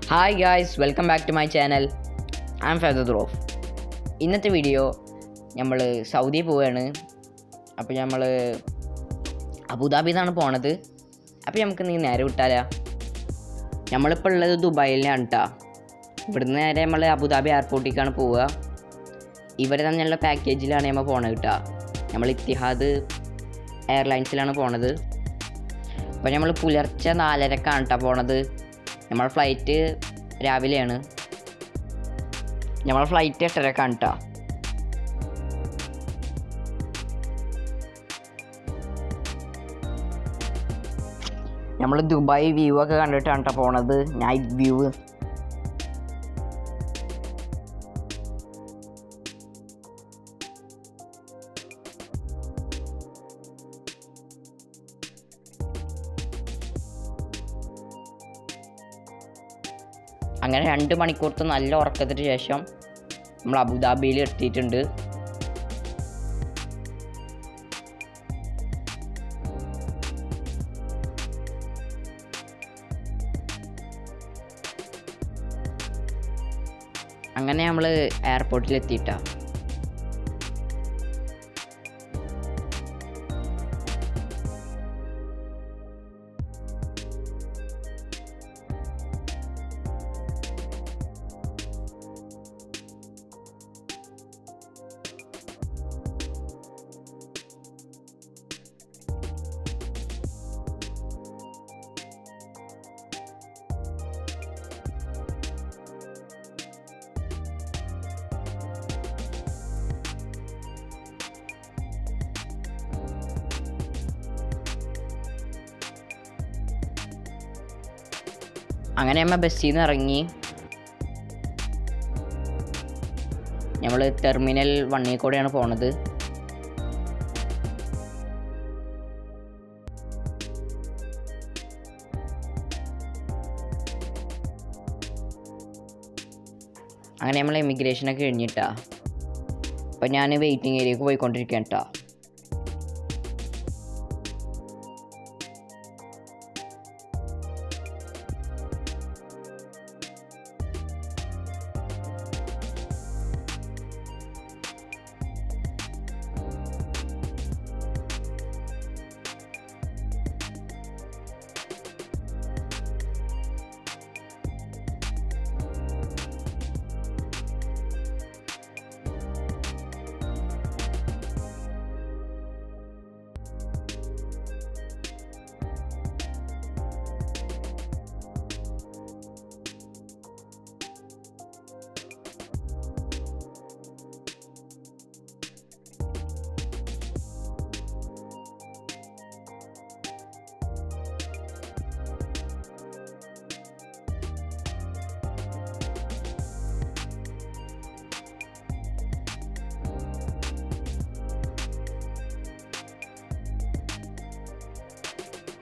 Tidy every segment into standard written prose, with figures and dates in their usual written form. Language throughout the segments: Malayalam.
Hi guys, welcome back to my channel. I am ഫാദർ റോഫ്. ഇന്നത്തെ വീഡിയോ നമ്മൾ സൗദി പോവുകയാണ്. അപ്പോൾ നമ്മൾ അബുദാബിയിൽ നിന്നാണ് പോണത്. അപ്പോൾ നമുക്ക് നീ നേരെ വിട്ടാലാ. നമ്മളിപ്പോൾ ഉള്ളത് ദുബായിലാണ് കേട്ടോ. ഇവിടുന്ന് നേരെ നമ്മൾ അബുദാബി എയർപോർട്ടിലേക്കാണ് പോവുക. ഇവിടെ തന്നെയുള്ള പാക്കേജിലാണ് നമ്മൾ പോണത് കേട്ടോ. നമ്മൾ ഇത്തിഹാദ് എയർലൈൻസിലാണ് പോണത്. അപ്പോൾ നമ്മൾ പുലർച്ചെ 4:30ക്കാണ് കേട്ടോ പോണത്. നമ്മളെ ഫ്ലൈറ്റ് രാവിലെയാണ്. നമ്മളെ ഫ്ലൈറ്റ് 8:30ക്കാണ് കേട്ടോ. നമ്മൾ ദുബായ് വ്യൂ ഒക്കെ കണ്ടിട്ടാണ് കേട്ടോ പോണത്, നൈറ്റ് വ്യൂ. അങ്ങനെ 2 മണിക്കൂറത്തെ നല്ല ഉറക്കത്തിന് ശേഷം നമ്മൾ അബുദാബിയിൽ എത്തിയിട്ടുണ്ട്. അങ്ങനെ നമ്മൾ എയർപോർട്ടിൽ എത്തിയിട്ടാ. അങ്ങനെ നമ്മൾ ബസ്സിൽ നിന്ന് ഇറങ്ങി നമ്മൾ ടെർമിനൽ 1 കൂടെയാണ് പോണത്. അങ്ങനെ നമ്മൾ ഇമിഗ്രേഷനൊക്കെ കഴിഞ്ഞിട്ടാ. അപ്പം ഞാൻ വെയിറ്റിംഗ് ഏരിയക്ക് പോയിക്കൊണ്ടിരിക്കുകയാണ് കേട്ടോ.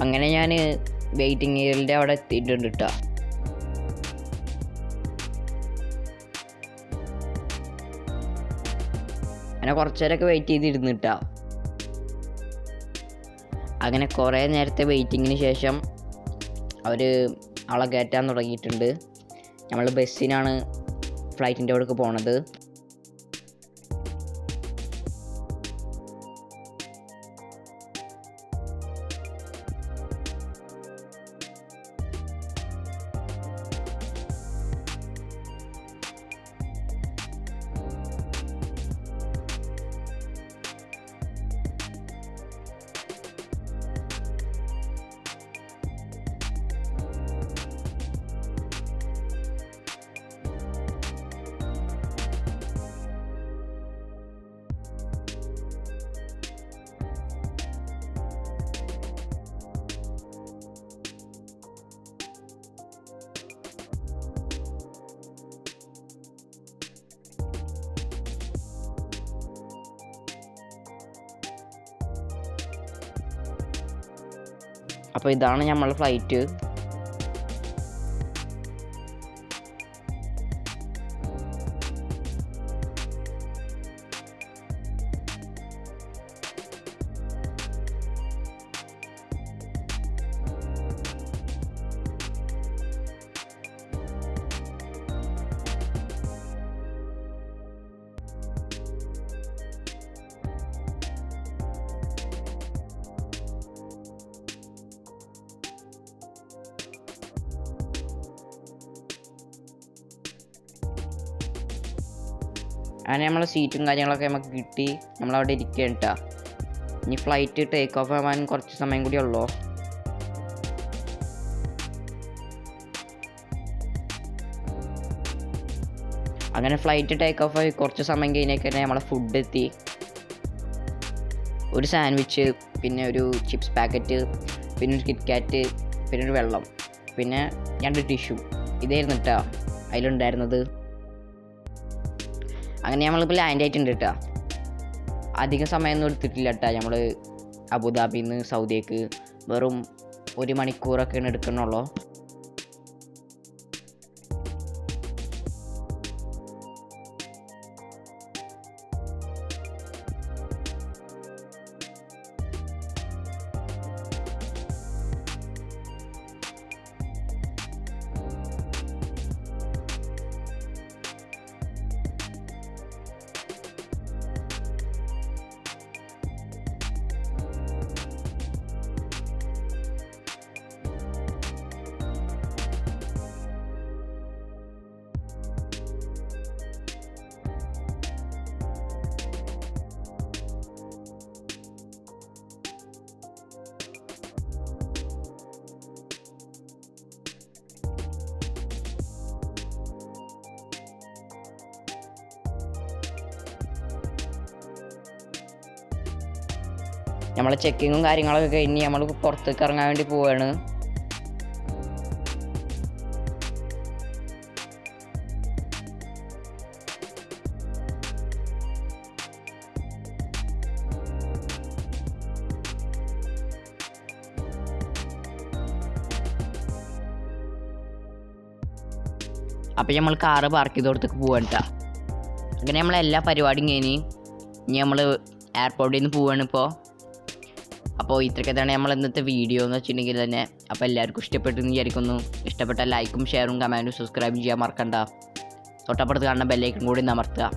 അങ്ങനെ ഞാൻ വെയിറ്റിംഗ് ഏരിയയുടെ അവിടെ എത്തിയിട്ടുണ്ട് കേട്ടോ. അങ്ങനെ കുറച്ച് നേരമൊക്കെ വെയിറ്റ് ചെയ്തിരുന്നു കേട്ടോ. അങ്ങനെ കുറേ നേരത്തെ വെയിറ്റിങ്ങിന് ശേഷം അവർ ആളെ കയറ്റാൻ തുടങ്ങിയിട്ടുണ്ട്. നമ്മൾ ബസ്സിനാണ് ഫ്ലൈറ്റിൻ്റെ അവിടേക്ക് പോണത്. അപ്പോൾ ഇതാണ് നമ്മളെ ഫ്ലൈറ്റ്. അങ്ങനെ നമ്മളെ സീറ്റും കാര്യങ്ങളൊക്കെ നമുക്ക് കിട്ടി. നമ്മളവിടെ ഇരിക്കുകയാണ് കേട്ടോ. ഇനി ഫ്ലൈറ്റ് ടേക്ക് ഓഫ് ആവാൻ കുറച്ച് സമയം കൂടി ഉള്ളൂ. അങ്ങനെ ഫ്ലൈറ്റ് ടേക്ക് ഓഫ് ആയി കുറച്ച് സമയം കഴിഞ്ഞേക്ക് തന്നെ നമ്മളെ ഫുഡ് എത്തി. ഒരു സാൻഡ്വിച്ച്, പിന്നെ ഒരു ചിപ്സ് പാക്കറ്റ്, പിന്നെ ഒരു കിറ്റ്കാറ്റ്, പിന്നെ ഒരു വെള്ളം, പിന്നെ 2 ടിഷ്യൂ. ഇതായിരുന്നു കേട്ടോ അതിലുണ്ടായിരുന്നത്. അങ്ങനെ നമ്മളിപ്പോൾ ലാൻഡ് ആയിട്ടുണ്ട് കേട്ടോ. അധികം സമയമൊന്നും എടുത്തിട്ടില്ല കേട്ടോ. നമ്മൾ അബുദാബിയിൽ നിന്ന് സൗദിക്ക് വെറും 1 മണിക്കൂറൊക്കെയാണ് എടുക്കണുള്ളൂ. നമ്മളെ ചെക്കിങ്ങും കാര്യങ്ങളൊക്കെ കഴിഞ്ഞ് നമ്മൾ പുറത്തേക്ക് ഇറങ്ങാൻ വേണ്ടി പോവുകയാണ്. അപ്പോൾ നമ്മൾ കാറ് പാർക്ക് ചെയ്തോടത്തേക്ക് പോവാണ് കേട്ടോ. അങ്ങനെ നമ്മളെല്ലാ പരിപാടിയും കഴിഞ്ഞ് ഇനി നമ്മൾ എയർപോർട്ടിൽ നിന്ന് പോവുകയാണ് ഇപ്പോൾ. അപ്പോൾ ഇത്രയൊക്കെ തന്നെ നമ്മൾ ഇന്നത്തെ വീഡിയോ എന്ന് വെച്ചിട്ടുണ്ടെങ്കിൽ തന്നെ. അപ്പോൾ എല്ലാവർക്കും ഇഷ്ടപ്പെട്ടെന്ന് വിചാരിക്കുന്നു. ഇഷ്ടപ്പെട്ട ലൈക്കും ഷെയറും കമൻറ്റും സബ്സ്ക്രൈബും ചെയ്യാൻ മറക്കണ്ട. തൊട്ടപ്പുറത്ത് കാണുന്ന ബെല്ലൈക്കൺ കൂടി അമർത്തുക.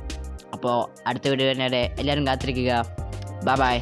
അപ്പോൾ അടുത്ത വീഡിയോ തന്നെ എല്ലാവരും കാത്തിരിക്കുക. Bye bye.